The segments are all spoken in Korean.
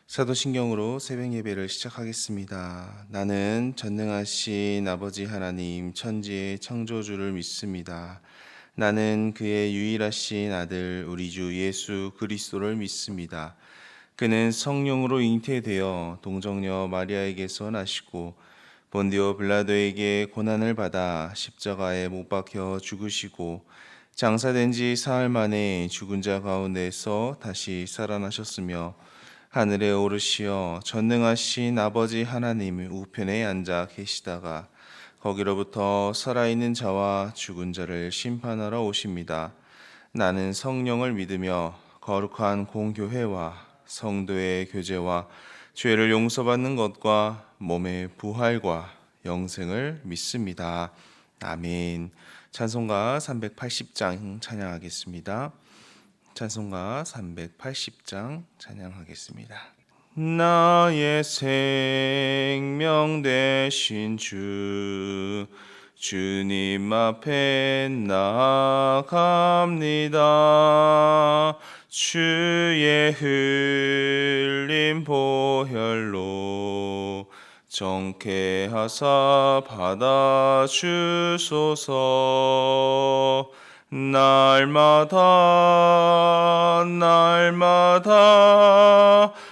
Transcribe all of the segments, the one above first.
사도신경으로 새벽 예배를 시작하겠습니다. 나는 전능하신 아버지 하나님 천지의 창조주를 믿습니다. 나는 그의 유일하신 아들 우리 주 예수 그리스도를 믿습니다. 그는 성령으로 잉태되어 동정녀 마리아에게서 나시고 본디오 빌라도에게 고난을 받아 십자가에 못 박혀 죽으시고 장사된 지 사흘 만에 죽은 자 가운데서 다시 살아나셨으며 하늘에 오르시어 전능하신 아버지 하나님 우편에 앉아 계시다가 거기로부터 살아있는 자와 죽은 자를 심판하러 오십니다. 나는 성령을 믿으며 거룩한 공교회와 성도의 교제와 죄를 용서받는 것과 몸의 부활과 영생을 믿습니다. 아멘. 찬송가 380장 찬양하겠습니다. 찬송가 380장 찬양하겠습니다. 나의 생명 되신 주 주님 앞에 나아갑니다. 주의 흘린 보혈로 정케하사 받아주소서. 날마다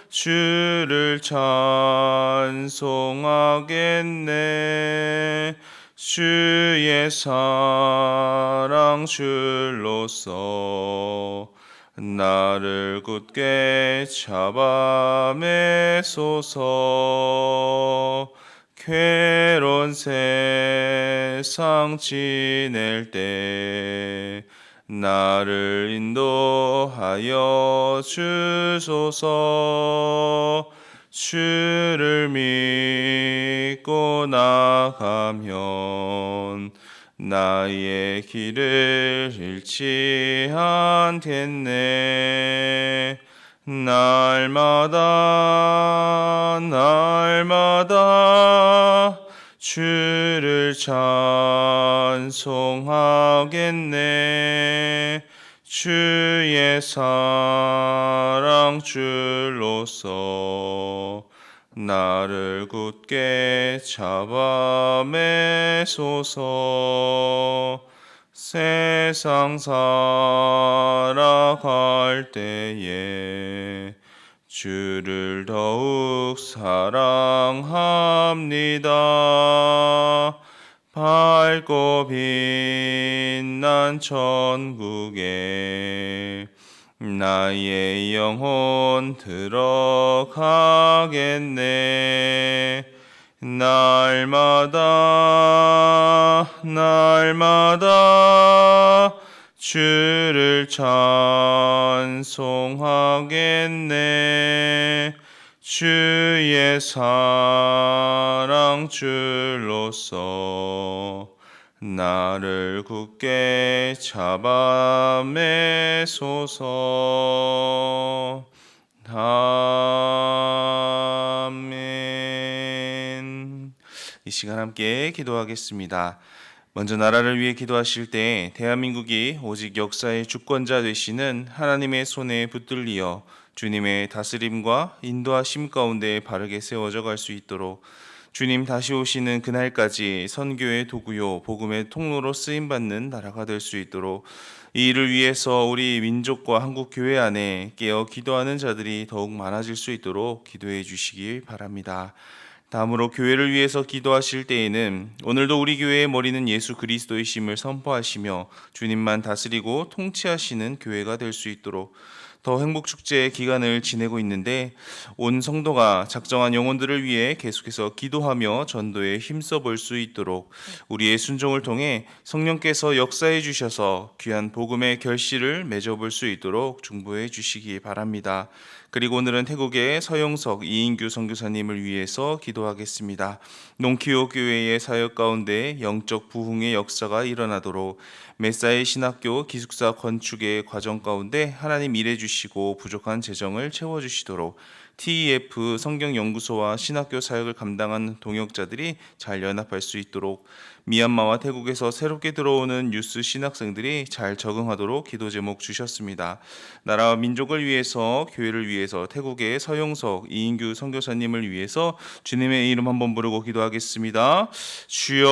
주를 찬송하겠네. 주의 사랑 줄로서 나를 굳게 잡아 매소서. 괴로운 세상 지낼 때 나를 인도하여 주소서. 주를 믿고 나가면 나의 길을 잃지 않겠네. 날마다 주를 찬송하겠네. 주의 사랑 줄로서 나를 굳게 잡아 매소서. 세상 살아갈 때에 주를 더욱 사랑합니다. 밝고 빛난 천국에 나의 영혼 들어가겠네. 날마다 주를 찬송하겠네. 주의 사랑 줄로서 나를 굳게 잡아 매소서. 아멘. 이 시간 함께 기도하겠습니다. 먼저 나라를 위해 기도하실 때 대한민국이 오직 역사의 주권자 되시는 하나님의 손에 붙들리어 주님의 다스림과 인도하심 가운데 바르게 세워져 갈 수 있도록 주님 다시 오시는 그날까지 선교의 도구요 복음의 통로로 쓰임받는 나라가 될 수 있도록 이 일을 위해서 우리 민족과 한국 교회 안에 깨어 기도하는 자들이 더욱 많아질 수 있도록 기도해 주시기 바랍니다. 다음으로 교회를 위해서 기도하실 때에는 오늘도 우리 교회의 머리는 예수 그리스도이심을 선포하시며 주님만 다스리고 통치하시는 교회가 될 수 있도록 더 행복축제 기간을 지내고 있는데 온 성도가 작정한 영혼들을 위해 계속해서 기도하며 전도에 힘써 볼 수 있도록 우리의 순종을 통해 성령께서 역사해 주셔서 귀한 복음의 결실을 맺어볼 수 있도록 중보해 주시기 바랍니다. 그리고 오늘은 태국의 서영석 이인규 선교사님을 위해서 기도하겠습니다. 농키오 교회의 사역 가운데 영적 부흥의 역사가 일어나도록 메사의 신학교 기숙사 건축의 과정 가운데 하나님 일해 주시 주시고 부족한 재정을 채워주시도록 TEF 성경연구소와 신학교 사역을 감당하는 동역자들이 잘 연합할 수 있도록 미얀마와 태국에서 새롭게 들어오는 유스 신학생들이 잘 적응하도록 기도 제목 주셨습니다. 나라와 민족을 위해서, 교회를 위해서, 태국의 서용석 이인규 선교사님을 위해서 주님의 이름 한번 부르고 기도하겠습니다. 주여.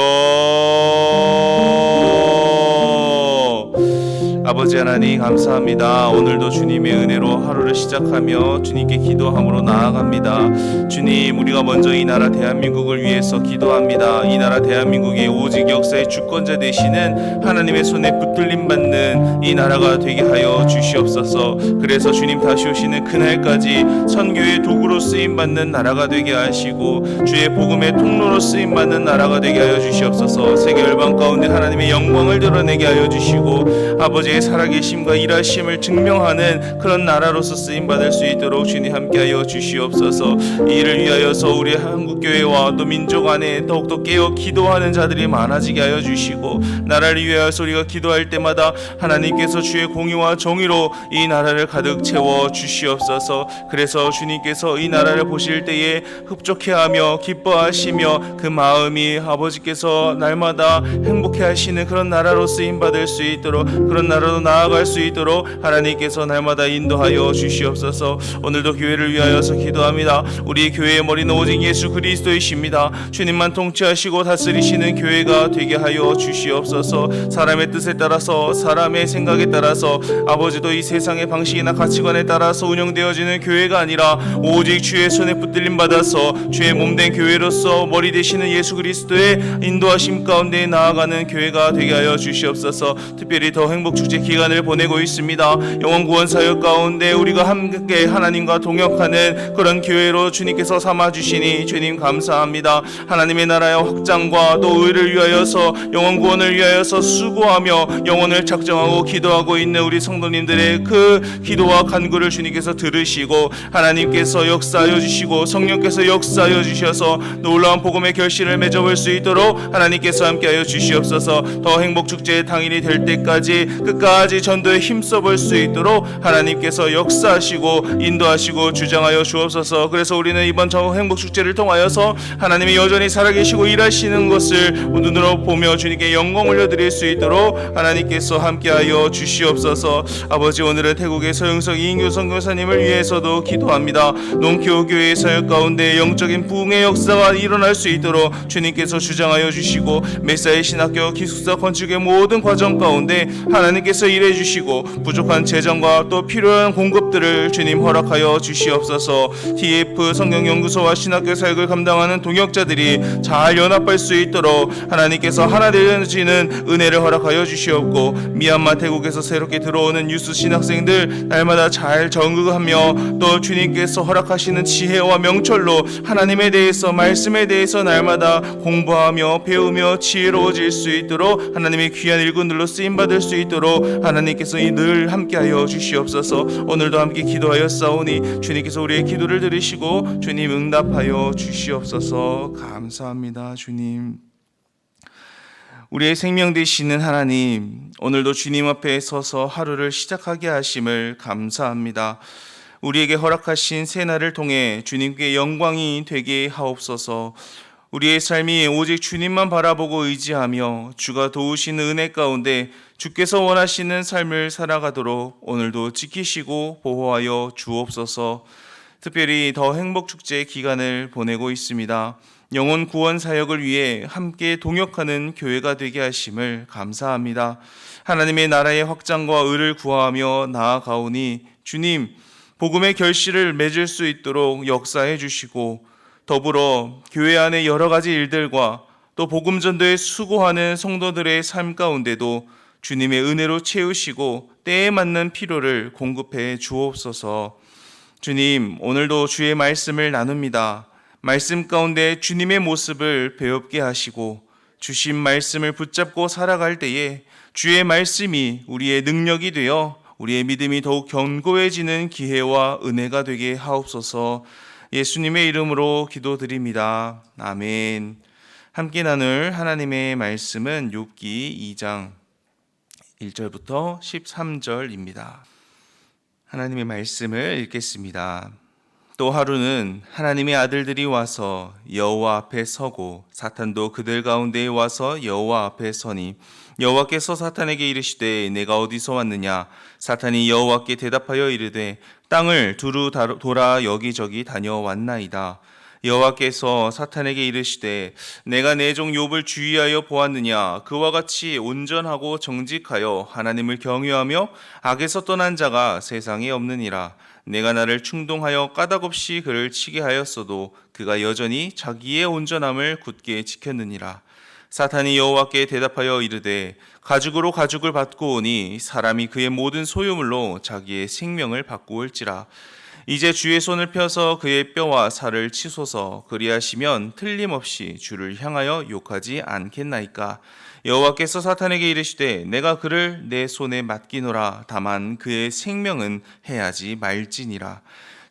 아버지 하나님 감사합니다. 오늘도 주님의 은혜로 하루를 시작하며 주님께 기도함으로 나아갑니다. 주님, 우리가 먼저 이 나라 대한민국을 위해서 기도합니다. 이 나라 대한민국이 오직 역사의 주권자 되시는 하나님의 손에 붙들림 받는 이 나라가 되게 하여 주시옵소서. 그래서 주님 다시 오시는 그날까지 선교의 도구로 쓰임 받는 나라가 되게 하시고 주의 복음의 통로로 쓰임 받는 나라가 되게 하여 주시옵소서. 세계 열방 가운데 하나님의 영광을 드러내게 하여 주시고 아버지의 살아계심과 일하심을 증명하는 그런 나라로서 쓰임받을 수 있도록 주님 함께하여 주시옵소서. 이를 위하여서 우리 한국교회와 또 민족 안에 더욱더 깨어 기도하는 자들이 많아지게 하여 주시고 나라를 위하여서 우리가 기도할 때마다 하나님께서 주의 공의와 정의로 이 나라를 가득 채워 주시옵소서. 그래서 주님께서 이 나라를 보실 때에 흡족해하며 기뻐하시며 그 마음이 아버지께서 날마다 행복해 하시는 그런 나라로 쓰임받을 수 있도록, 그런 나라로 나아갈 수 있도록 하나님께서 날마다 인도하여 주시옵소서. 오늘도 교회를 위하여서 기도합니다. 우리 교회의 머리는 오직 예수 그리스도이십니다. 주님만 통치하시고 다스리시는 교회가 되게 하여 주시옵소서. 사람의 뜻에 따라서, 사람의 생각에 따라서, 아버지도 이 세상의 방식이나 가치관에 따라서 운영되어지는 교회가 아니라 오직 주의 손에 붙들림 받아서 주의 몸된 교회로서 머리 되시는 예수 그리스도의 인도하심 가운데 나아가는 교회가 되게 하여 주시옵소서. 특별히 더 행복축제 기간을 보내고 있습니다. 영혼구원 사역 가운데 우리가 함께 하나님과 동역하는 그런 교회로 주님께서 삼아주시니 주님 감사합니다. 하나님의 나라의 확장과 또 의를 위하여서, 영혼구원을 위하여서 수고하며 영혼을 작정하고 기도하고 있는 우리 성도님들의 그 기도와 간구를 주님께서 들으시고 하나님께서 역사하여 주시고 성령께서 역사하여 주셔서 놀라운 복음의 결실을 맺어볼 수 있도록 하나님께서 함께하여 주시옵소서. 더 행복축제의 당일이 될 때까지 끝까지 전도에 힘써볼 수 있도록 하나님께서 역사하시고 인도하시고 주장하여 주옵소서. 그래서 우리는 이번 행복축제를 통하여서 하나님이 여전히 살아계시고 일하시는 것을 눈으로 보며 주님께 영광 올려드릴 수 있도록 하나님께서 함께하여 주시옵소서. 아버지, 오늘은 태국의 서영석 이인규 선교사님을 위해서도 기도합니다. 농키호교회의 사역 가운데 영적인 부흥의 역사가 일어날 수 있도록 주님께서 주장하여 주시고 메사의 신학교 기숙사 건축의 모든 과정 가운데 하나님께서 일해 주시고 부족한 재정과 또 필요한 공급들을 주님 허락하여 주시옵소서. TF 성경연구소와 신학교 사역을 감당하는 동역자들이 잘 연합할 수 있도록 하나님께서 하나 되어지는 은혜를 허락하여 주시옵고 미얀마 태국에서 새롭게 들어오는 유스 신학생들 날마다 잘 적응하며 또 주님께서 허락하시는 지혜와 명철로 하나님에 대해서, 말씀에 대해서 날마다 공부하며 배우며 지혜로워질 수 있도록 하나님의 귀한 일꾼들로 쓰임받을 수 있도록 하나님께서 늘 함께하여 주시옵소서. 오늘도 함께 기도하여 싸우니 주님께서 우리의 기도를 들으시고 주님 응답하여 주시옵소서. 감사합니다. 주님, 우리의 생명 되시는 하나님, 오늘도 주님 앞에 서서 하루를 시작하게 하심을 감사합니다. 우리에게 허락하신 새날을 통해 주님께 영광이 되게 하옵소서. 우리의 삶이 오직 주님만 바라보고 의지하며 주가 도우시는 은혜 가운데 주께서 원하시는 삶을 살아가도록 오늘도 지키시고 보호하여 주옵소서. 특별히 더 행복축제 기간을 보내고 있습니다. 영혼 구원 사역을 위해 함께 동역하는 교회가 되게 하심을 감사합니다. 하나님의 나라의 확장과 의를 구하며 나아가오니 주님, 복음의 결실을 맺을 수 있도록 역사해 주시고 더불어 교회 안의 여러 가지 일들과 또 복음 전도에 수고하는 성도들의 삶 가운데도 주님의 은혜로 채우시고 때에 맞는 필요를 공급해 주옵소서. 주님, 오늘도 주의 말씀을 나눕니다. 말씀 가운데 주님의 모습을 배웁게 하시고 주신 말씀을 붙잡고 살아갈 때에 주의 말씀이 우리의 능력이 되어 우리의 믿음이 더욱 견고해지는 기회와 은혜가 되게 하옵소서. 예수님의 이름으로 기도드립니다. 아멘. 함께 나눌 하나님의 말씀은 욥기 2장 1절부터 13절입니다. 하나님의 말씀을 읽겠습니다. 또 하루는 하나님의 아들들이 와서 여호와 앞에 서고 사탄도 그들 가운데에 와서 여호와 앞에 서니 여호와께서 사탄에게 이르시되 내가 어디서 왔느냐? 사탄이 여호와께 대답하여 이르되 땅을 두루 돌아 여기저기 다녀왔나이다. 여호와께서 사탄에게 이르시되 내가 내 종 욥을 주의하여 보았느냐? 그와 같이 온전하고 정직하여 하나님을 경외하며 악에서 떠난 자가 세상에 없느니라. 내가 나를 충동하여 까닭없이 그를 치게 하였어도 그가 여전히 자기의 온전함을 굳게 지켰느니라. 사탄이 여호와께 대답하여 이르되 가죽으로 가죽을 받고 오니 사람이 그의 모든 소유물로 자기의 생명을 바꾸올지라. 이제 주의 손을 펴서 그의 뼈와 살을 치소서. 그리하시면 틀림없이 주를 향하여 욕하지 않겠나이까. 여호와께서 사탄에게 이르시되 내가 그를 내 손에 맡기노라. 다만 그의 생명은 해하지 말지니라.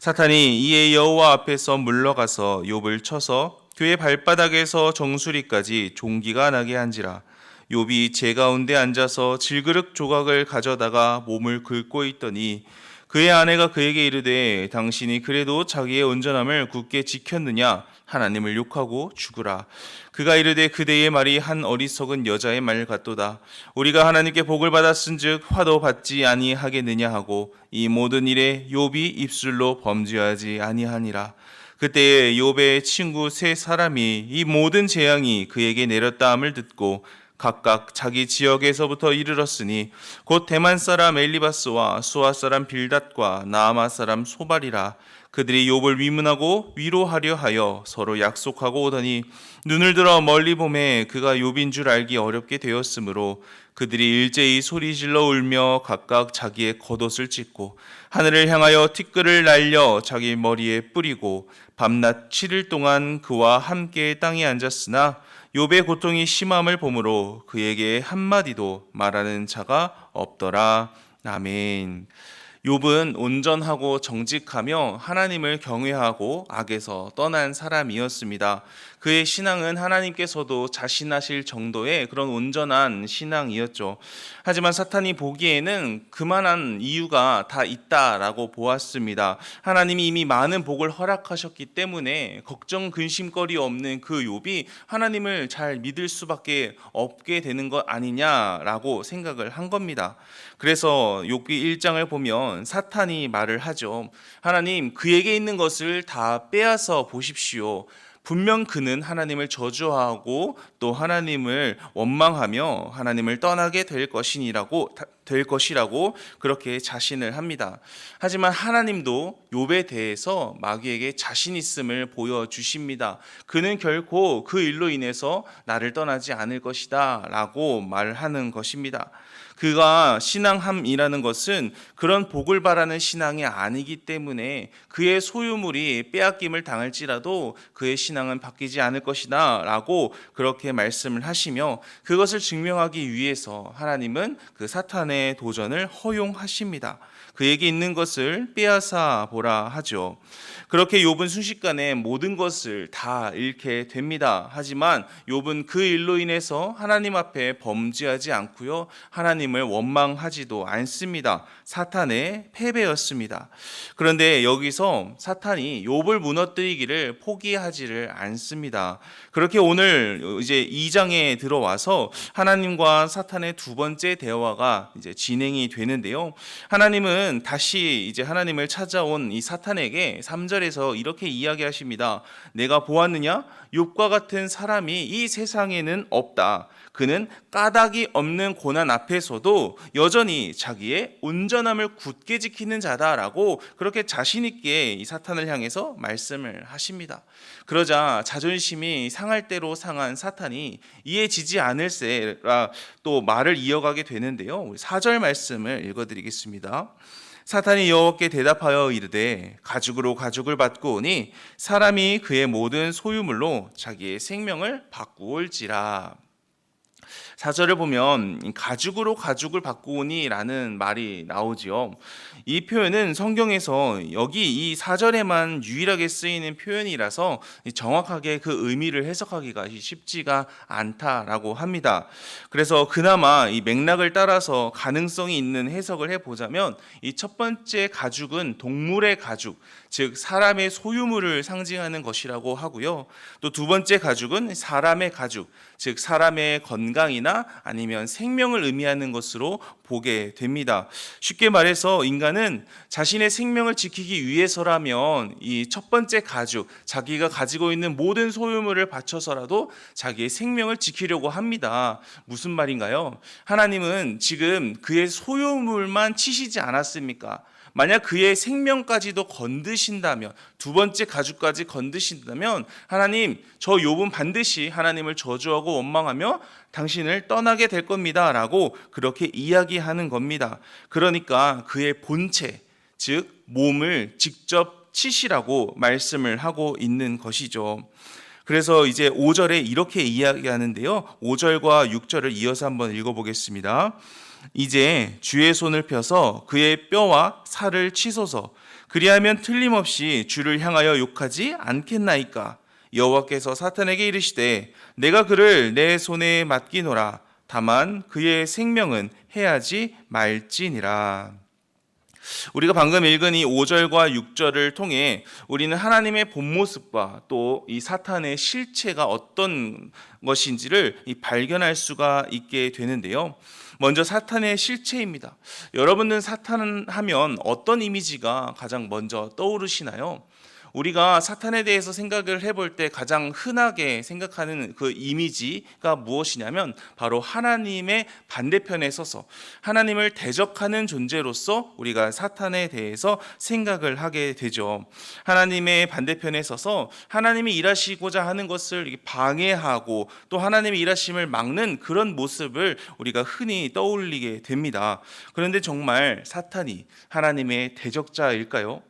사탄이 이에 여호와 앞에서 물러가서 욥을 쳐서 그의 발바닥에서 정수리까지 종기가 나게 한지라. 욥이 제 가운데 앉아서 질그릇 조각을 가져다가 몸을 긁고 있더니 그의 아내가 그에게 이르되 당신이 그래도 자기의 온전함을 굳게 지켰느냐? 하나님을 욕하고 죽으라. 그가 이르되 그대의 말이 한 어리석은 여자의 말 같도다. 우리가 하나님께 복을 받았은즉 화도 받지 아니하겠느냐 하고 이 모든 일에 욥이 입술로 범죄하지 아니하니라. 그때에 욥의 친구 세 사람이 이 모든 재앙이 그에게 내렸다함을 듣고 각각 자기 지역에서부터 이르렀으니 곧 대만 사람 엘리바스와 수아 사람 빌닷과 나아마 사람 소발이라. 그들이 욥을 위문하고 위로하려 하여 서로 약속하고 오더니 눈을 들어 멀리 보매 그가 욥인 줄 알기 어렵게 되었으므로 그들이 일제히 소리질러 울며 각각 자기의 겉옷을 찢고 하늘을 향하여 티끌을 날려 자기 머리에 뿌리고 밤낮 7일 동안 그와 함께 땅에 앉았으나 욥의 고통이 심함을 보므로 그에게 한마디도 말하는 자가 없더라. 아멘. 욥은 온전하고 정직하며 하나님을 경외하고 악에서 떠난 사람이었습니다. 그의 신앙은 하나님께서도 자신하실 정도의 그런 온전한 신앙이었죠. 하지만 사탄이 보기에는 그만한 이유가 다 있다라고 보았습니다. 하나님이 이미 많은 복을 허락하셨기 때문에 걱정 근심거리 없는 그 욥이 하나님을 잘 믿을 수밖에 없게 되는 것 아니냐라고 생각을 한 겁니다. 그래서 욥기 1장을 보면 사탄이 말을 하죠. 하나님, 그에게 있는 것을 다 빼앗아 보십시오. 분명 그는 하나님을 저주하고 또 하나님을 원망하며 하나님을 떠나게 될 것이라고 그렇게 자신을 합니다. 하지만 하나님도 욥에 대해서 마귀에게 자신 있음을 보여주십니다. 그는 결코 그 일로 인해서 나를 떠나지 않을 것이다 라고 말하는 것입니다. 그가 신앙함이라는 것은 그런 복을 바라는 신앙이 아니기 때문에 그의 소유물이 빼앗김을 당할지라도 그의 신앙은 바뀌지 않을 것이다 라고 그렇게 말씀을 하시며 그것을 증명하기 위해서 하나님은 그 사탄의 도전을 허용하십니다. 그에게 있는 것을 빼앗아 보라 하죠. 그렇게 욥은 순식간에 모든 것을 다 잃게 됩니다. 하지만 욥은 그 일로 인해서 하나님 앞에 범죄하지 않고요. 하나님을 원망하지도 않습니다. 사탄의 패배였습니다. 그런데 여기서 사탄이 욥을 무너뜨리기를 포기하지를 않습니다. 그렇게 오늘 이제 2장에 들어와서 하나님과 사탄의 두 번째 대화가 이제 진행이 되는데요. 하나님은 다시 이제 하나님을 찾아온 이 사탄에게 3절에서 이렇게 이야기하십니다. 내가 보았느냐? 욥과 같은 사람이 이 세상에는 없다. 그는 까닭이 없는 고난 앞에서도 여전히 자기의 온전함을 굳게 지키는 자다라고 그렇게 자신 있게 이 사탄을 향해서 말씀을 하십니다. 그러자 자존심이 상할 대로 상한 사탄이 이해지지 않을세라 또 말을 이어가게 되는데요. 4절 말씀을 읽어드리겠습니다. 사탄이 여호와께 대답하여 이르되 가죽으로 가죽을 받고 오니 사람이 그의 모든 소유물로 자기의 생명을 바꾸올지라. 사절을 보면 가죽으로 가죽을 바꾸니라는 말이 나오지요. 이 표현은 성경에서 여기 이 사절에만 유일하게 쓰이는 표현이라서 정확하게 그 의미를 해석하기가 쉽지가 않다라고 합니다. 그래서 그나마 이 맥락을 따라서 가능성이 있는 해석을 해보자면 이 첫 번째 가죽은 동물의 가죽, 즉 사람의 소유물을 상징하는 것이라고 하고요. 또 두 번째 가죽은 사람의 가죽, 즉 사람의 건강이나 아니면 생명을 의미하는 것으로 보게 됩니다. 쉽게 말해서 인간은 자신의 생명을 지키기 위해서라면 이 첫 번째 가죽, 자기가 가지고 있는 모든 소유물을 바쳐서라도 자기의 생명을 지키려고 합니다. 무슨 말인가요? 하나님은 지금 그의 소유물만 치시지 않았습니까? 만약 그의 생명까지도 건드신다면, 두 번째 가죽까지 건드신다면 하나님, 저 욥은 반드시 하나님을 저주하고 원망하며 당신을 떠나게 될 겁니다 라고 그렇게 이야기하는 겁니다. 그러니까 그의 본체, 즉 몸을 직접 치시라고 말씀을 하고 있는 것이죠. 그래서 이제 5절에 이렇게 이야기하는데요, 5절과 6절을 이어서 한번 읽어보겠습니다. 이제 주의 손을 펴서 그의 뼈와 살을 치소서. 그리하면 틀림없이 주를 향하여 욕하지 않겠나이까. 여호와께서 사탄에게 이르시되 내가 그를 내 손에 맡기노라. 다만 그의 생명은 해하지 말지니라. 우리가 방금 읽은 이 5절과 6절을 통해 우리는 하나님의 본 모습과 또 이 사탄의 실체가 어떤 것인지를 발견할 수가 있게 되는데요. 먼저 사탄의 실체입니다. 여러분은 사탄 하면 어떤 이미지가 가장 먼저 떠오르시나요? 우리가 사탄에 대해서 생각을 해볼 때 가장 흔하게 생각하는 그 이미지가 무엇이냐면 바로 하나님의 반대편에 서서 하나님을 대적하는 존재로서 우리가 사탄에 대해서 생각을 하게 되죠. 하나님의 반대편에 서서 하나님이 일하시고자 하는 것을 방해하고 또 하나님의 일하심을 막는 그런 모습을 우리가 흔히 떠올리게 됩니다. 그런데 정말 사탄이 하나님의 대적자일까요?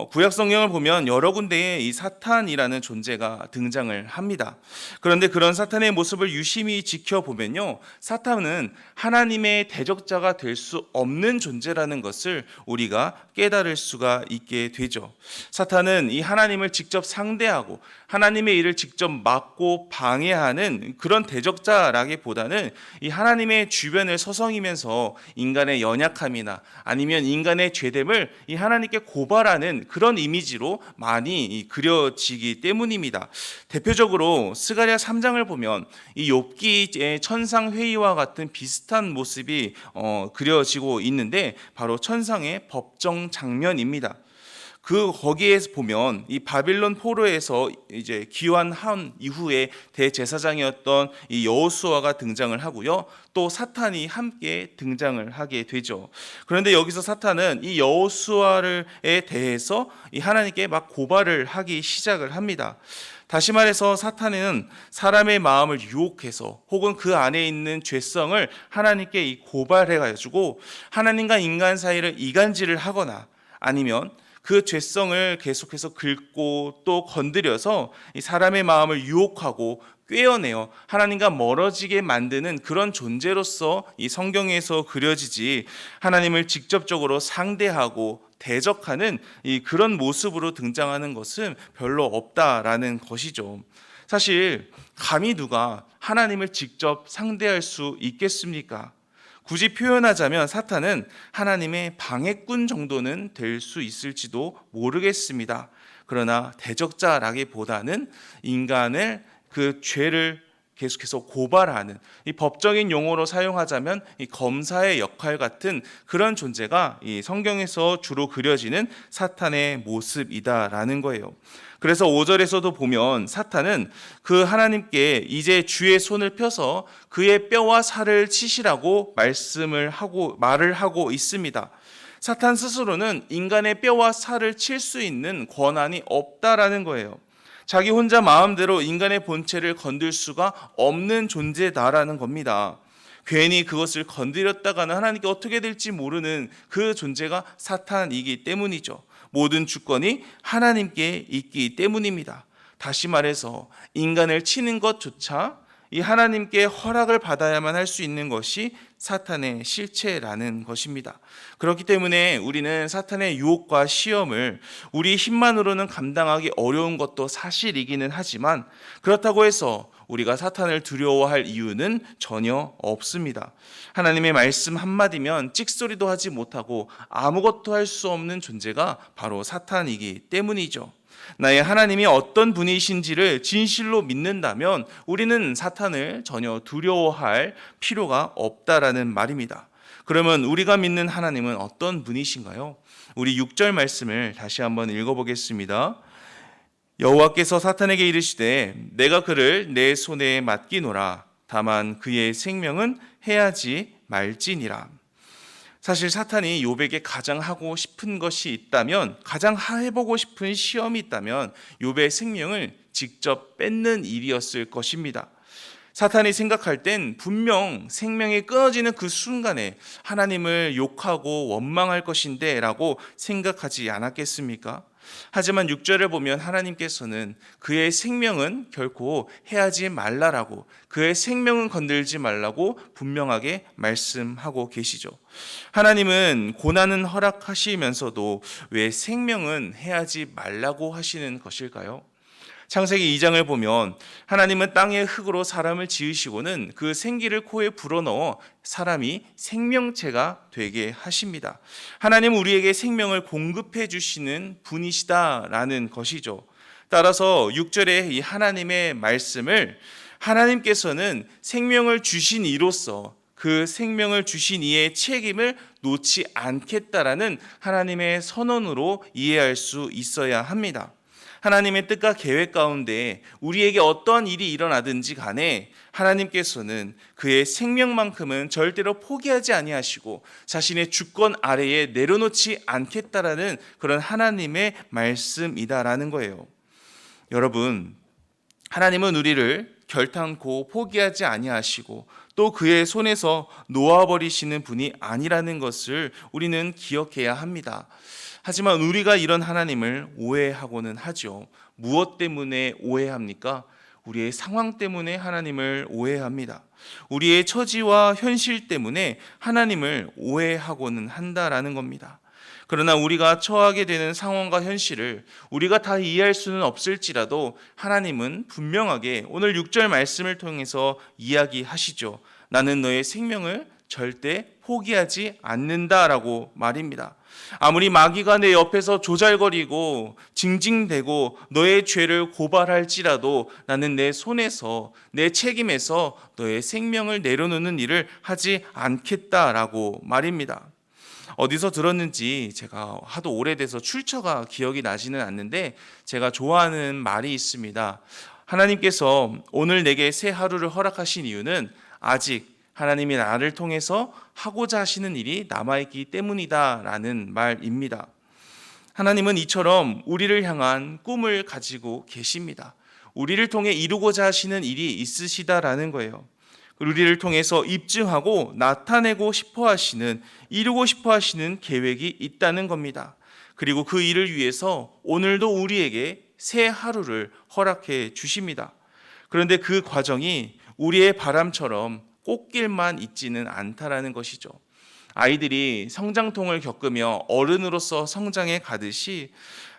구약 성경을 보면 여러 군데에 이 사탄이라는 존재가 등장을 합니다. 그런데 그런 사탄의 모습을 유심히 지켜보면요, 사탄은 하나님의 대적자가 될 수 없는 존재라는 것을 우리가 깨달을 수가 있게 되죠. 사탄은 이 하나님을 직접 상대하고 하나님의 일을 직접 막고 방해하는 그런 대적자라기보다는 이 하나님의 주변을 서성이면서 인간의 연약함이나 아니면 인간의 죄됨을 이 하나님께 고발하는 그런 이미지로 많이 그려지기 때문입니다. 대표적으로 스가랴 3장을 보면 이 욥기의 천상회의와 같은 비슷한 모습이 그려지고 있는데 바로 천상의 법정 장면입니다. 거기에서 보면 이 바빌론 포로에서 이제 귀환한 이후에 대제사장이었던 이 여호수아가 등장을 하고요. 또 사탄이 함께 등장을 하게 되죠. 그런데 여기서 사탄은 이 여호수아에 대해서 이 하나님께 막 고발을 하기 시작을 합니다. 다시 말해서 사탄은 사람의 마음을 유혹해서 혹은 그 안에 있는 죄성을 하나님께 고발해가지고 하나님과 인간 사이를 이간질을 하거나 아니면 그 죄성을 계속해서 긁고 또 건드려서 이 사람의 마음을 유혹하고 꿰어내어 하나님과 멀어지게 만드는 그런 존재로서 이 성경에서 그려지지, 하나님을 직접적으로 상대하고 대적하는 이 그런 모습으로 등장하는 것은 별로 없다라는 것이죠. 사실 감히 누가 하나님을 직접 상대할 수 있겠습니까? 굳이 표현하자면 사탄은 하나님의 방해꾼 정도는 될 수 있을지도 모르겠습니다. 그러나 대적자라기보다는 인간을 그 죄를 계속해서 고발하는, 이 법적인 용어로 사용하자면 이 검사의 역할 같은 그런 존재가 이 성경에서 주로 그려지는 사탄의 모습이다라는 거예요. 그래서 5절에서도 보면 사탄은 그 하나님께 이제 주의 손을 펴서 그의 뼈와 살을 치시라고 말을 하고 있습니다. 사탄 스스로는 인간의 뼈와 살을 칠 수 있는 권한이 없다라는 거예요. 자기 혼자 마음대로 인간의 본체를 건들 수가 없는 존재다라는 겁니다. 괜히 그것을 건드렸다가는 하나님께 어떻게 될지 모르는 그 존재가 사탄이기 때문이죠. 모든 주권이 하나님께 있기 때문입니다. 다시 말해서 인간을 치는 것조차 이 하나님께 허락을 받아야만 할 수 있는 것이 사탄의 실체라는 것입니다. 그렇기 때문에 우리는 사탄의 유혹과 시험을 우리 힘만으로는 감당하기 어려운 것도 사실이기는 하지만, 그렇다고 해서 우리가 사탄을 두려워할 이유는 전혀 없습니다. 하나님의 말씀 한마디면 찍소리도 하지 못하고 아무것도 할 수 없는 존재가 바로 사탄이기 때문이죠. 나의 하나님이 어떤 분이신지를 진실로 믿는다면 우리는 사탄을 전혀 두려워할 필요가 없다라는 말입니다. 그러면 우리가 믿는 하나님은 어떤 분이신가요? 우리 6절 말씀을 다시 한번 읽어보겠습니다. 여호와께서 사탄에게 이르시되 내가 그를 내 손에 맡기노라. 다만 그의 생명은 해하지 말지니라. 사실 사탄이 욥에게 가장 하고 싶은 것이 있다면, 가장 해보고 싶은 시험이 있다면 욥의 생명을 직접 뺏는 일이었을 것입니다. 사탄이 생각할 땐 분명 생명이 끊어지는 그 순간에 하나님을 욕하고 원망할 것인데 라고 생각하지 않았겠습니까? 하지만 6절을 보면 하나님께서는 그의 생명은 결코 해하지 말라라고, 그의 생명은 건들지 말라고 분명하게 말씀하고 계시죠. 하나님은 고난은 허락하시면서도 왜 생명은 해하지 말라고 하시는 것일까요? 창세기 2장을 보면 하나님은 땅의 흙으로 사람을 지으시고는 그 생기를 코에 불어넣어 사람이 생명체가 되게 하십니다. 하나님은 우리에게 생명을 공급해 주시는 분이시다라는 것이죠. 따라서 6절의 이 하나님의 말씀을 하나님께서는 생명을 주신 이로써 그 생명을 주신 이의 책임을 놓지 않겠다라는 하나님의 선언으로 이해할 수 있어야 합니다. 하나님의 뜻과 계획 가운데 우리에게 어떠한 일이 일어나든지 간에 하나님께서는 그의 생명만큼은 절대로 포기하지 아니하시고 자신의 주권 아래에 내려놓지 않겠다라는 그런 하나님의 말씀이다라는 거예요. 여러분, 하나님은 우리를 결탄코 포기하지 아니하시고 또 그의 손에서 놓아버리시는 분이 아니라는 것을 우리는 기억해야 합니다. 하지만 우리가 이런 하나님을 오해하고는 하죠. 무엇 때문에 오해합니까? 우리의 상황 때문에 하나님을 오해합니다. 우리의 처지와 현실 때문에 하나님을 오해하고는 한다라는 겁니다. 그러나 우리가 처하게 되는 상황과 현실을 우리가 다 이해할 수는 없을지라도 하나님은 분명하게 오늘 6절 말씀을 통해서 이야기하시죠. 나는 너의 생명을 절대 포기하지 않는다라고 말입니다. 아무리 마귀가 내 옆에서 조잘거리고 징징대고 너의 죄를 고발할지라도 나는 내 손에서, 내 책임에서 너의 생명을 내려놓는 일을 하지 않겠다라고 말입니다. 어디서 들었는지 제가 하도 오래돼서 출처가 기억이 나지는 않는데 제가 좋아하는 말이 있습니다. 하나님께서 오늘 내게 새 하루를 허락하신 이유는 아직 하나님이 나를 통해서 하고자 하시는 일이 남아있기 때문이다라는 말입니다. 하나님은 이처럼 우리를 향한 꿈을 가지고 계십니다. 우리를 통해 이루고자 하시는 일이 있으시다라는 거예요. 우리를 통해서 입증하고 나타내고 싶어 하시는, 이루고 싶어 하시는 계획이 있다는 겁니다. 그리고 그 일을 위해서 오늘도 우리에게 새 하루를 허락해 주십니다. 그런데 그 과정이 우리의 바람처럼 꽃길만 있지는 않다라는 것이죠. 아이들이 성장통을 겪으며 어른으로서 성장해 가듯이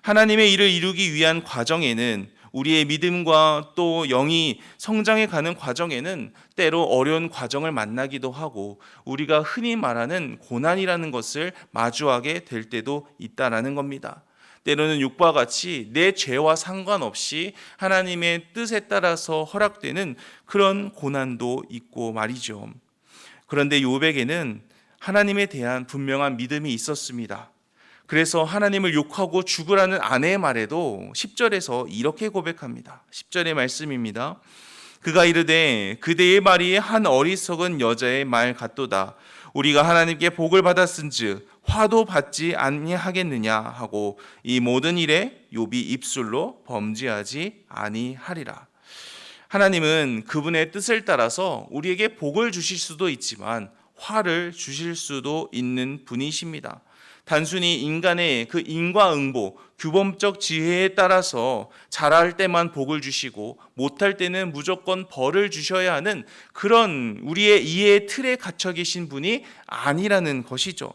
하나님의 일을 이루기 위한 과정에는, 우리의 믿음과 또 영이 성장해 가는 과정에는 때로 어려운 과정을 만나기도 하고 우리가 흔히 말하는 고난이라는 것을 마주하게 될 때도 있다라는 겁니다. 때로는 육과 같이 내 죄와 상관없이 하나님의 뜻에 따라서 허락되는 그런 고난도 있고 말이죠. 그런데 욥에게는 하나님에 대한 분명한 믿음이 있었습니다. 그래서 하나님을 욕하고 죽으라는 아내의 말에도 10절에서 이렇게 고백합니다. 10절의 말씀입니다. 그가 이르되 그대의 말이 한 어리석은 여자의 말 같도다. 우리가 하나님께 복을 받았은즉 화도 받지 아니하겠느냐 하고 이 모든 일에 욥이 입술로 범죄하지 아니하리라. 하나님은 그분의 뜻을 따라서 우리에게 복을 주실 수도 있지만 화를 주실 수도 있는 분이십니다. 단순히 인간의 그 인과응보, 규범적 지혜에 따라서 잘할 때만 복을 주시고 못할 때는 무조건 벌을 주셔야 하는 그런 우리의 이해의 틀에 갇혀 계신 분이 아니라는 것이죠.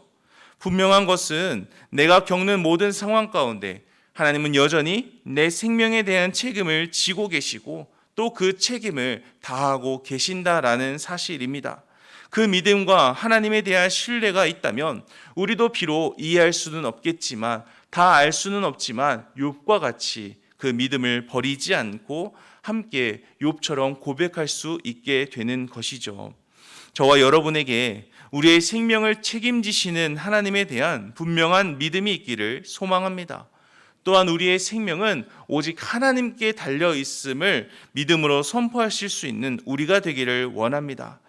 분명한 것은 내가 겪는 모든 상황 가운데 하나님은 여전히 내 생명에 대한 책임을 지고 계시고 또 그 책임을 다하고 계신다라는 사실입니다. 그 믿음과 하나님에 대한 신뢰가 있다면 우리도 비록 이해할 수는 없겠지만 다 알 수는 없지만 욥과 같이 그 믿음을 버리지 않고 함께 욥처럼 고백할 수 있게 되는 것이죠. 저와 여러분에게 우리의 생명을 책임지시는 하나님에 대한 분명한 믿음이 있기를 소망합니다. 또한 우리의 생명은 오직 하나님께 달려 있음을 믿음으로 선포하실 수 있는 우리가 되기를 원합니다.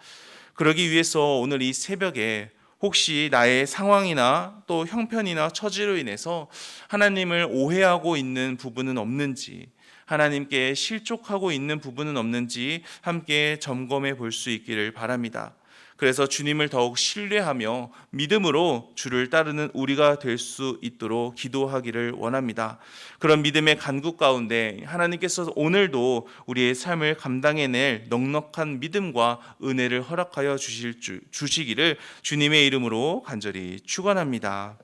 그러기 위해서 오늘 이 새벽에 혹시 나의 상황이나 또 형편이나 처지로 인해서 하나님을 오해하고 있는 부분은 없는지, 하나님께 실족하고 있는 부분은 없는지 함께 점검해 볼 수 있기를 바랍니다. 그래서 주님을 더욱 신뢰하며 믿음으로 주를 따르는 우리가 될 수 있도록 기도하기를 원합니다. 그런 믿음의 간구 가운데 하나님께서 오늘도 우리의 삶을 감당해낼 넉넉한 믿음과 은혜를 허락하여 주시기를 주님의 이름으로 간절히 축원합니다.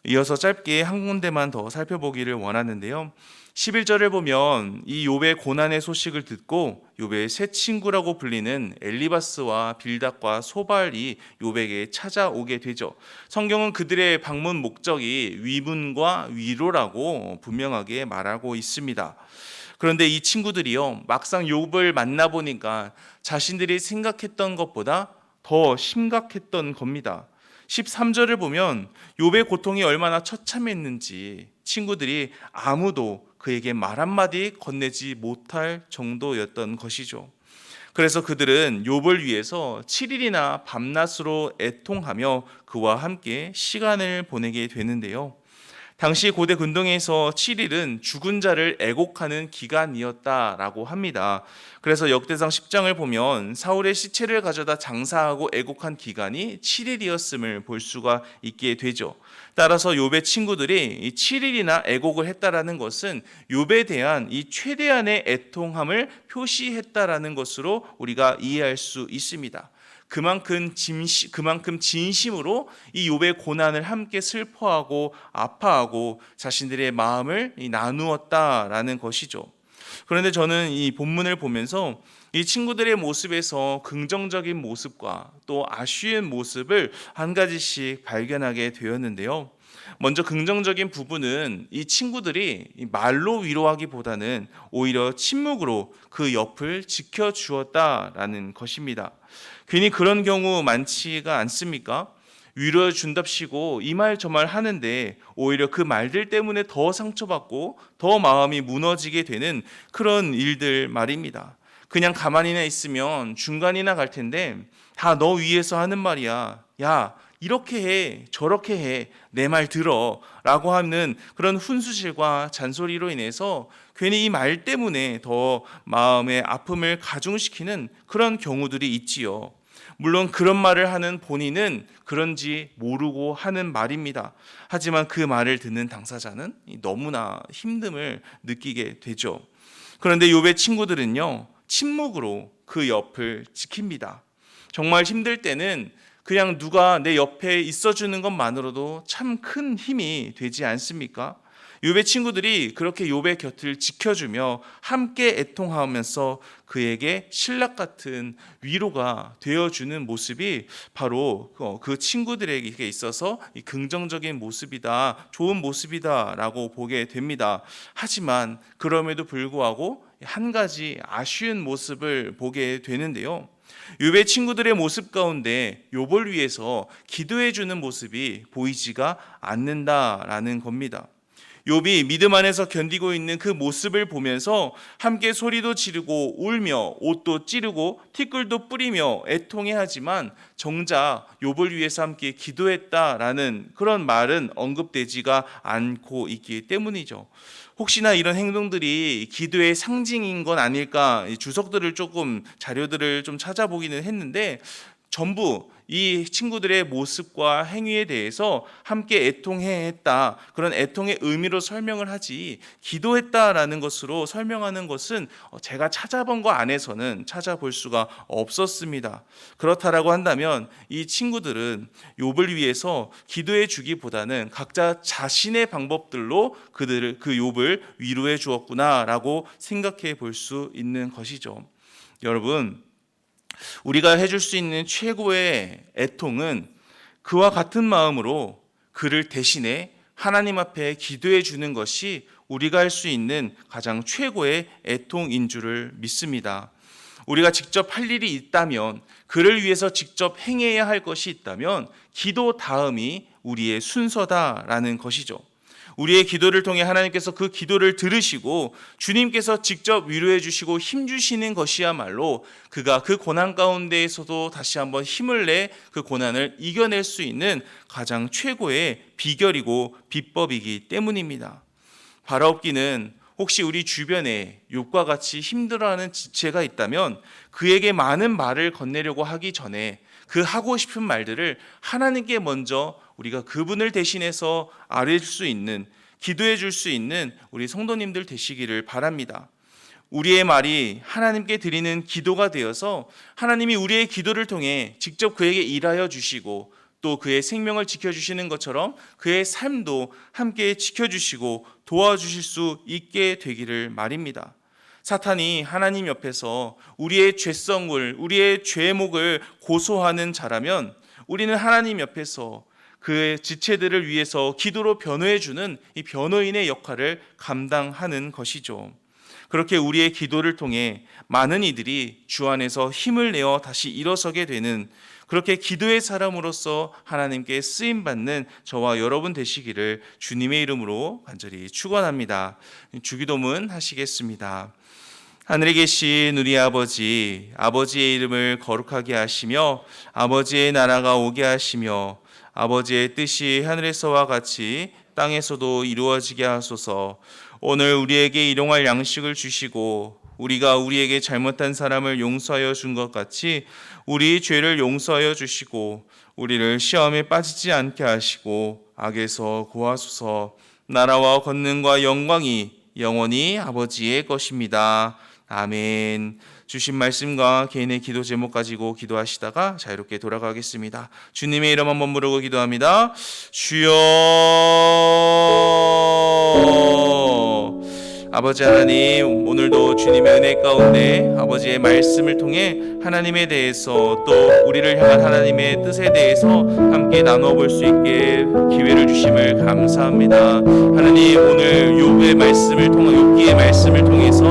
이어서 짧게 한 군데만 더 살펴보기를 원하는데요. 11절을 보면 이 욥의 고난의 소식을 듣고 욥의 새 친구라고 불리는 엘리바스와 빌닷과 소발이 욥에게 찾아오게 되죠. 성경은 그들의 방문 목적이 위문과 위로라고 분명하게 말하고 있습니다. 그런데 이 친구들이요, 막상 욥을 만나보니까 자신들이 생각했던 것보다 더 심각했던 겁니다. 13절을 보면 욥의 고통이 얼마나 처참했는지 친구들이 아무도 그에게 말 한마디 건네지 못할 정도였던 것이죠. 그래서 그들은 욥을 위해서 7일이나 밤낮으로 애통하며 그와 함께 시간을 보내게 되는데요. 당시 고대 근동에서 7일은 죽은 자를 애곡하는 기간이었다라고 합니다. 그래서 역대상 10장을 보면 사울의 시체를 가져다 장사하고 애곡한 기간이 7일이었음을 볼 수가 있게 되죠. 따라서 욥의 친구들이 이 7일이나 애곡을 했다라는 것은 욥에 대한 이 최대한의 애통함을 표시했다라는 것으로 우리가 이해할 수 있습니다. 그만큼 진심으로 이 욥의 고난을 함께 슬퍼하고 아파하고 자신들의 마음을 나누었다라는 것이죠. 그런데 저는 이 본문을 보면서 이 친구들의 모습에서 긍정적인 모습과 또 아쉬운 모습을 한 가지씩 발견하게 되었는데요. 먼저 긍정적인 부분은 이 친구들이 말로 위로하기보다는 오히려 침묵으로 그 옆을 지켜주었다라는 것입니다. 괜히 그런 경우 많지가 않습니까? 위로해 준답시고 이 말 저 말 하는데 오히려 그 말들 때문에 더 상처받고 더 마음이 무너지게 되는 그런 일들 말입니다. 그냥 가만히나 있으면 중간이나 갈 텐데 다 너 위해서 하는 말이야. 야, 이렇게 해, 저렇게 해, 내 말 들어 라고 하는 그런 훈수질과 잔소리로 인해서 괜히 이 말 때문에 더 마음의 아픔을 가중시키는 그런 경우들이 있지요. 물론 그런 말을 하는 본인은 그런지 모르고 하는 말입니다. 하지만 그 말을 듣는 당사자는 너무나 힘듦을 느끼게 되죠. 그런데 욥의 친구들은요, 침묵으로 그 옆을 지킵니다. 정말 힘들 때는 그냥 누가 내 옆에 있어주는 것만으로도 참 큰 힘이 되지 않습니까? 욥의 친구들이 그렇게 욥의 곁을 지켜주며 함께 애통하면서 그에게 신락 같은 위로가 되어주는 모습이 바로 그 친구들에게 있어서 긍정적인 모습이다, 좋은 모습이다라고 보게 됩니다. 하지만 그럼에도 불구하고 한 가지 아쉬운 모습을 보게 되는데요. 욥의 친구들의 모습 가운데 욥을 위해서 기도해 주는 모습이 보이지가 않는다라는 겁니다. 욥이 믿음 안에서 견디고 있는 그 모습을 보면서 함께 소리도 지르고 울며 옷도 찌르고 티끌도 뿌리며 애통해하지만 정작 욥을 위해서 함께 기도했다라는 그런 말은 언급되지가 않고 있기 때문이죠. 혹시나 이런 행동들이 기도의 상징인 건 아닐까, 주석들을 조금 자료들을 좀 찾아보기는 했는데 전부 이 친구들의 모습과 행위에 대해서 함께 애통했다, 그런 애통의 의미로 설명을 하지 기도했다라는 것으로 설명하는 것은 제가 찾아본 거 안에서는 찾아볼 수가 없었습니다. 그렇다라고 한다면 이 친구들은 욥을 위해서 기도해 주기보다는 각자 자신의 방법들로 그 욥을 위로해 주었구나라고 생각해 볼 수 있는 것이죠. 여러분, 우리가 해줄 수 있는 최고의 애통은 그와 같은 마음으로 그를 대신해 하나님 앞에 기도해 주는 것이 우리가 할 수 있는 가장 최고의 애통인 줄을 믿습니다. 우리가 직접 할 일이 있다면, 그를 위해서 직접 행해야 할 것이 있다면 기도 다음이 우리의 순서다라는 것이죠. 우리의 기도를 통해 하나님께서 그 기도를 들으시고 주님께서 직접 위로해 주시고 힘 주시는 것이야말로 그가 그 고난 가운데에서도 다시 한번 힘을 내 그 고난을 이겨낼 수 있는 가장 최고의 비결이고 비법이기 때문입니다. 바라옵기는 혹시 우리 주변에 욥과 같이 힘들어하는 지체가 있다면 그에게 많은 말을 건네려고 하기 전에 그 하고 싶은 말들을 하나님께 먼저 우리가 그분을 대신해서 아뢰줄 수 있는, 기도해 줄 수 있는 우리 성도님들 되시기를 바랍니다. 우리의 말이 하나님께 드리는 기도가 되어서 하나님이 우리의 기도를 통해 직접 그에게 일하여 주시고 또 그의 생명을 지켜주시는 것처럼 그의 삶도 함께 지켜주시고 도와주실 수 있게 되기를 말입니다. 사탄이 하나님 옆에서 우리의 죄성을, 우리의 죄목을 고소하는 자라면 우리는 하나님 옆에서 그의 지체들을 위해서 기도로 변호해주는 이 변호인의 역할을 감당하는 것이죠. 그렇게 우리의 기도를 통해 많은 이들이 주 안에서 힘을 내어 다시 일어서게 되는, 그렇게 기도의 사람으로서 하나님께 쓰임받는 저와 여러분 되시기를 주님의 이름으로 간절히 축원합니다. 주기도문 하시겠습니다. 하늘에 계신 우리 아버지, 아버지의 이름을 거룩하게 하시며 아버지의 나라가 오게 하시며 아버지의 뜻이 하늘에서와 같이 땅에서도 이루어지게 하소서. 오늘 우리에게 일용할 양식을 주시고 우리가 우리에게 잘못한 사람을 용서하여 준 것 같이 우리 죄를 용서하여 주시고 우리를 시험에 빠지지 않게 하시고 악에서 구하소서. 나라와 권능과 영광이 영원히 아버지의 것입니다. 아멘. 주신 말씀과 개인의 기도 제목 가지고 기도하시다가 자유롭게 돌아가겠습니다. 주님의 이름 한번 부르고 기도합니다. 주여. 아버지 하나님, 오늘도 주님의 은혜 가운데 아버지의 말씀을 통해 하나님에 대해서 또 우리를 향한 하나님의 뜻에 대해서 함께 나눠볼 수 있게 기회를 주심을 감사합니다. 하나님, 오늘 욥의 말씀을 통해, 욥기의 말씀을 통해서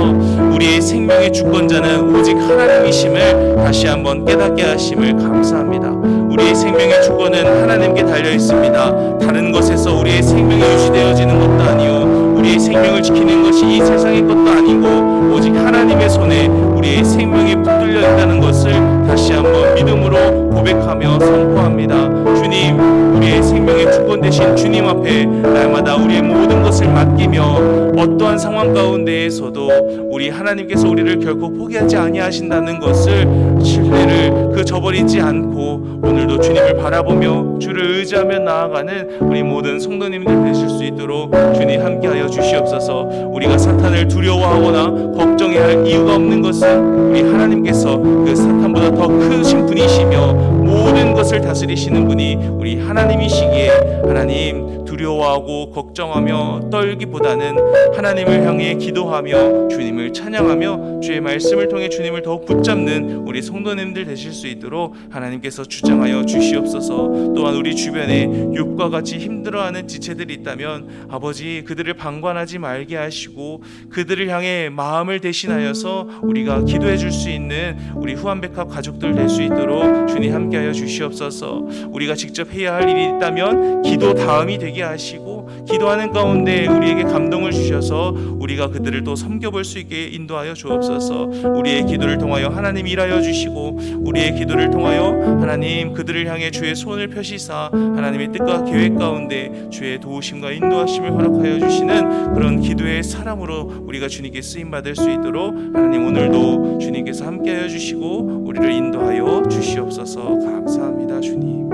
우리의 생명의 주권자는 오직 하나님이심을 다시 한번 깨닫게 하심을 감사합니다. 우리의 생명의 주권은 하나님께 달려 있습니다. 다른 것에서 우리의 생명이 유지되어지는 것도 아니요 우리의 생명을 지키는 것이 이 세상의 것도 아니고 오직 하나님의 손에 우리의 생명이 붙들려 있다는 것을 다시 한번 믿음으로 고백하며 선포합니다. 주님, 우리의 생명의 주권 되신 주님 앞에 날마다 우리의 모든 것을 맡기며 어떠한 상황 가운데에서도 우리 하나님께서 우리를 결코 포기하지 아니하신다는 것을, 신뢰를 저버리지 않고 오늘도 주님을 바라보며 주를 의지하며 나아가는 우리 모든 성도님들 되실 수 있도록 주님 함께하여 주시옵소서. 우리가 사탄을 두려워하거나 걱정해야 할 이유가 없는 것은 우리 하나님께서 그 사탄보다 더 크신 분이시며 모든 것을 다스리시는 분이 우리 하나님이시기에 하나님 두려워하고 걱정하며 떨기보다는 하나님을 향해 기도하며 주님을 찬양하며 주의 말씀을 통해 주님을 더욱 붙잡는 우리 성도님들 되실 수 있도록 하나님께서 주장하여 주시옵소서. 또한 우리 주변에 욥과 같이 힘들어하는 지체들이 있다면 아버지, 그들을 방관하지 말게 하시고 그들을 향해 마음을 대신하여서 우리가 기도해 줄 수 있는 우리 후한백합 가족들 될 수 있도록 주님 함께하여 주시옵소서. 우리가 직접 해야 할 일이 있다면 기도 다음이 되게 하시고 기도하는 가운데 우리에게 감동을 주셔서 우리가 그들을 또 섬겨볼 수 있게 인도하여 주옵소서. 우리의 기도를 통하여 하나님 일하여 주시고 우리의 기도를 통하여 하나님 그들을 향해 주의 손을 펴시사 하나님의 뜻과 계획 가운데 주의 도우심과 인도하심을 허락하여 주시는 그런 기도의 사람으로 우리가 주님께 쓰임받을 수 있도록 하나님 오늘도 주님께서 함께하여 주시고 우리를 인도하여 주시옵소서. 감사합니다 주님.